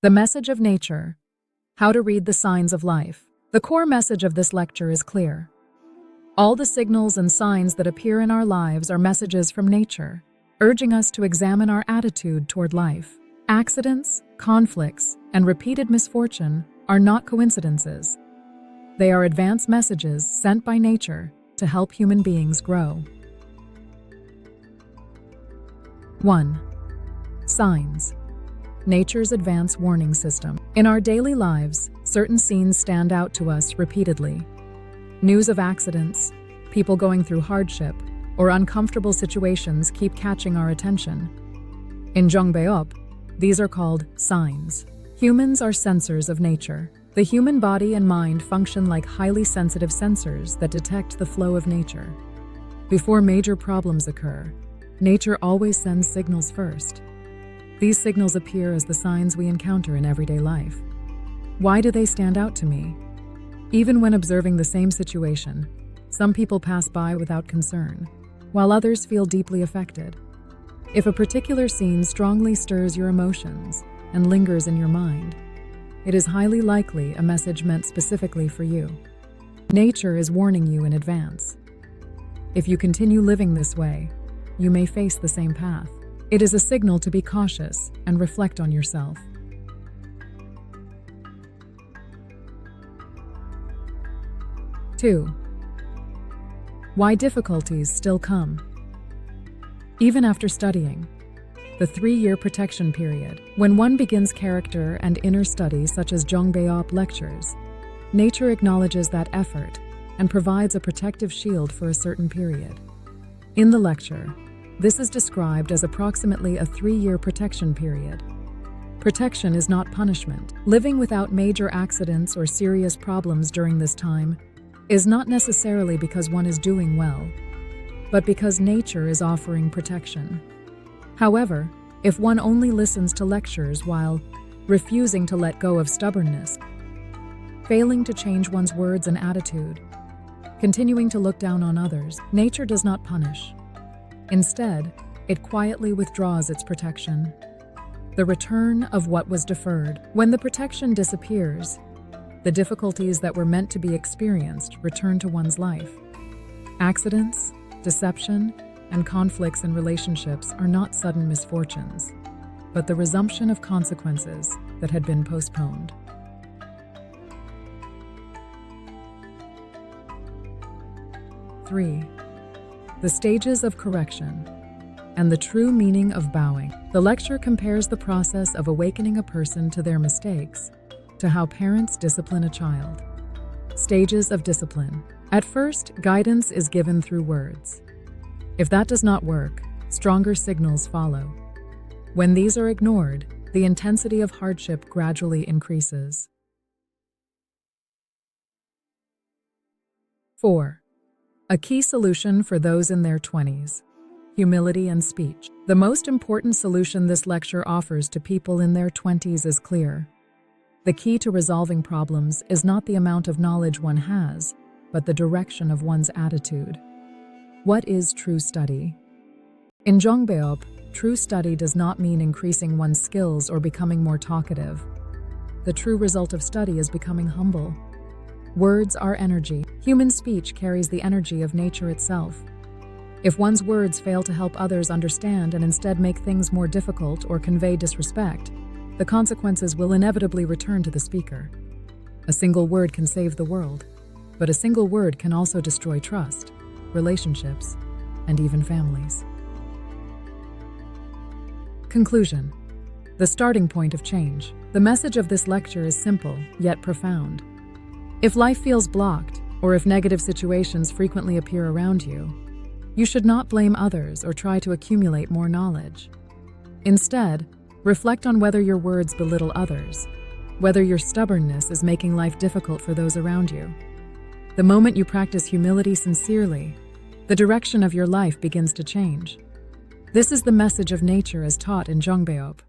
The message of nature. How to read the signs of life. The core message of this lecture is clear. All the signals and signs that appear in our lives are messages from nature, urging us to examine our attitude toward life. Accidents, conflicts, and repeated misfortune are not coincidences. They are advanced messages sent by nature to help human beings grow. 1. Signs. Nature's advanced warning system. In our daily lives, certain scenes stand out to us repeatedly. News of accidents, people going through hardship, or uncomfortable situations keep catching our attention. In Jeongbeop, these are called signs. Humans are sensors of nature. The human body and mind function like highly sensitive sensors that detect the flow of nature. Before major problems occur, nature always sends signals first. These signals appear as the signs we encounter in everyday life. Why do they stand out to me? Even when observing the same situation, some people pass by without concern, while others feel deeply affected. If a particular scene strongly stirs your emotions and lingers in your mind, it is highly likely a message meant specifically for you. Nature is warning you in advance. If you continue living this way, you may face the same path. It is a signal to be cautious and reflect on yourself. 2. Why difficulties still come. Even after studying, the 3-year protection period, when one begins character and inner studies such as Jeongbeop lectures, nature acknowledges that effort and provides a protective shield for a certain period. In the lecture, this is described as approximately a 3-year protection period. Protection is not punishment. Living without major accidents or serious problems during this time is not necessarily because one is doing well, but because nature is offering protection. However, if one only listens to lectures while refusing to let go of stubbornness, failing to change one's words and attitude, continuing to look down on others, nature does not punish. Instead, it quietly withdraws its protection. The return of what was deferred. When the protection disappears, the difficulties that were meant to be experienced return to one's life. Accidents, deception, and conflicts in relationships are not sudden misfortunes, but the resumption of consequences that had been postponed. 3. The stages of correction and the true meaning of bowing. The lecture compares the process of awakening a person to their mistakes to how parents discipline a child. Stages of discipline. At first, guidance is given through words. If that does not work, stronger signals follow. When these are ignored, the intensity of hardship gradually increases. 4. A key solution for those in their 20s. Humility and speech. The most important solution this lecture offers to people in their 20s is clear. The key to resolving problems is not the amount of knowledge one has, but the direction of one's attitude. What is true study? In Jeongbeop, true study does not mean increasing one's skills or becoming more talkative. The true result of study is becoming humble. Words are energy. Human speech carries the energy of nature itself. If one's words fail to help others understand and instead make things more difficult or convey disrespect, the consequences will inevitably return to the speaker. A single word can save the world, but a single word can also destroy trust, relationships, and even families. Conclusion. The starting point of change. The message of this lecture is simple, yet profound. If life feels blocked, or if negative situations frequently appear around you, you should not blame others or try to accumulate more knowledge. Instead, reflect on whether your words belittle others, whether your stubbornness is making life difficult for those around you. The moment you practice humility sincerely, the direction of your life begins to change. This is the message of nature as taught in Jeongbeop.